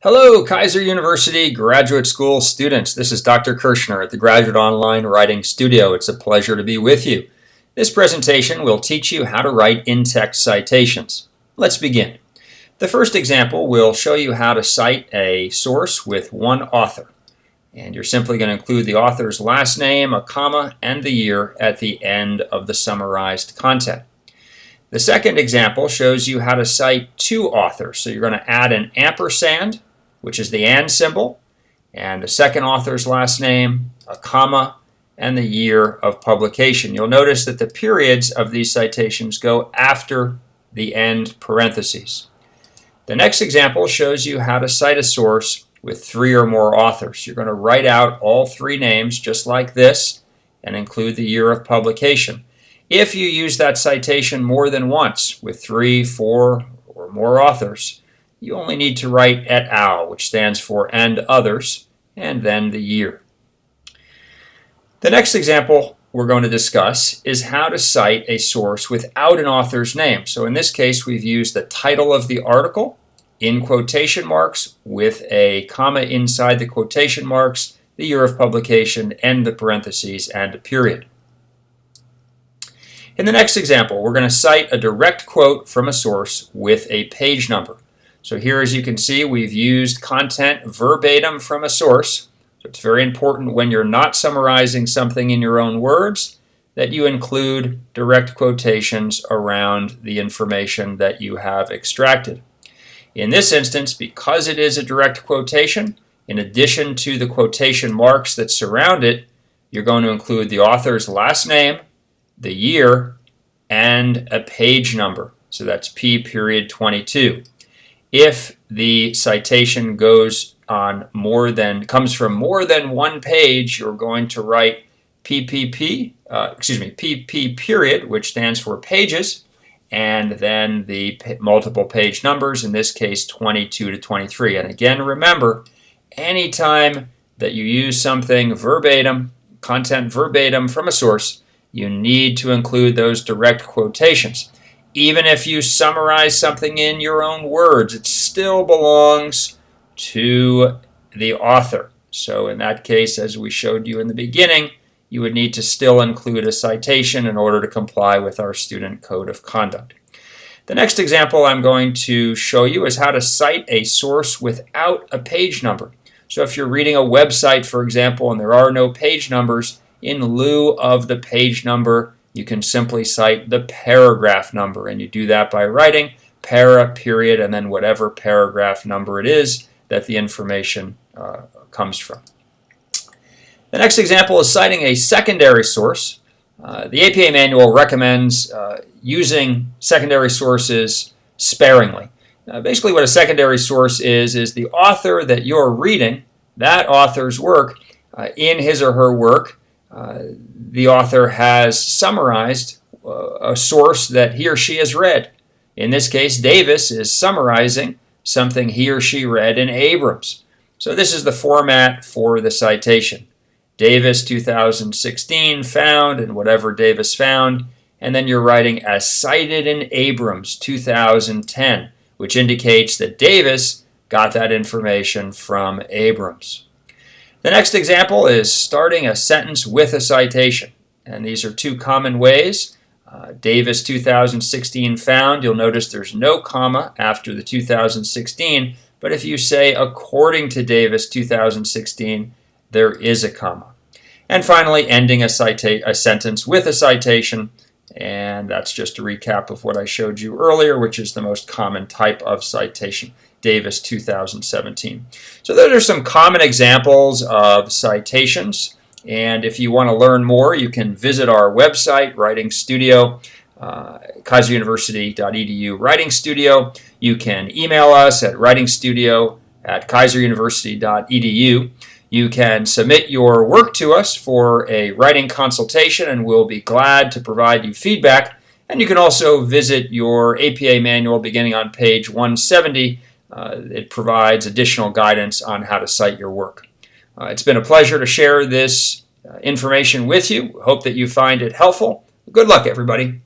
Hello, Kaiser University Graduate School students. This is Dr. Kirshner at the Graduate Online Writing Studio. It's a pleasure to be with you. This presentation will teach you how to write in-text citations. Let's begin. The first example will show you how to cite a source with one author. And you're simply going to include the author's last name, a comma, and the year at the end of the summarized content. The second example shows you how to cite two authors. So you're going to add an ampersand, which is the and symbol, and the second author's last name, a comma, and the year of publication. You'll notice that the periods of these citations go after the end parentheses. The next example shows you how to cite a source with three or more authors. You're going to write out all three names just like this and include the year of publication. If you use that citation more than once with 3, 4, or more authors, you only need to write et al., which stands for and others, and then the year. The next example we're going to discuss is how to cite a source without an author's name. So in this case, we've used the title of the article in quotation marks with a comma inside the quotation marks, the year of publication, end the parentheses, and a period. In the next example, we're going to cite a direct quote from a source with a page number. So here, as you can see, we've used content verbatim from a source. So it's very important when you're not summarizing something in your own words that you include direct quotations around the information that you have extracted. In this instance, because it is a direct quotation, in addition to the quotation marks that surround it, you're going to include the author's last name, the year, and a page number. So that's P.22. If the citation comes from more than one page, you're going to write PP period, which stands for pages, and then the multiple page numbers, in this case 22 to 23. And again, remember, anytime that you use something verbatim, content verbatim from a source, you need to include those direct quotations. Even if you summarize something in your own words, it still belongs to the author. So in that case, as we showed you in the beginning, you would need to still include a citation in order to comply with our student code of conduct. The next example I'm going to show you is how to cite a source without a page number. So if you're reading a website, for example, and there are no page numbers, in lieu of the page number, you can simply cite the paragraph number, and you do that by writing para, period, and then whatever paragraph number it is that the information comes from. The next example is citing a secondary source. The APA manual recommends using secondary sources sparingly. Basically what a secondary source is the author that you're reading, that author's work, in his or her work, the author has summarized a source that he or she has read. In this case, Davis is summarizing something he or she read in Abrams. So this is the format for the citation. Davis 2016 found, and whatever Davis found, and then you're writing as cited in Abrams 2010, which indicates that Davis got that information from Abrams. The next example is starting a sentence with a citation, and these are two common ways. Davis 2016 found, you'll notice there's no comma after the 2016, but if you say according to Davis 2016, there is a comma. And finally, ending a sentence with a citation, and that's just a recap of what I showed you earlier, which is the most common type of citation. Davis 2017. So those are some common examples of citations, and if you want to learn more, you can visit our website, Writing Studio, kaiseruniversity.edu Writing Studio. You can email us at writingstudio@kaiseruniversity.edu. You can submit your work to us for a writing consultation, and we'll be glad to provide you feedback. And you can also visit your APA manual beginning on page 170. It provides additional guidance on how to cite your work. It's been a pleasure to share this information with you. Hope that you find it helpful. Good luck, everybody.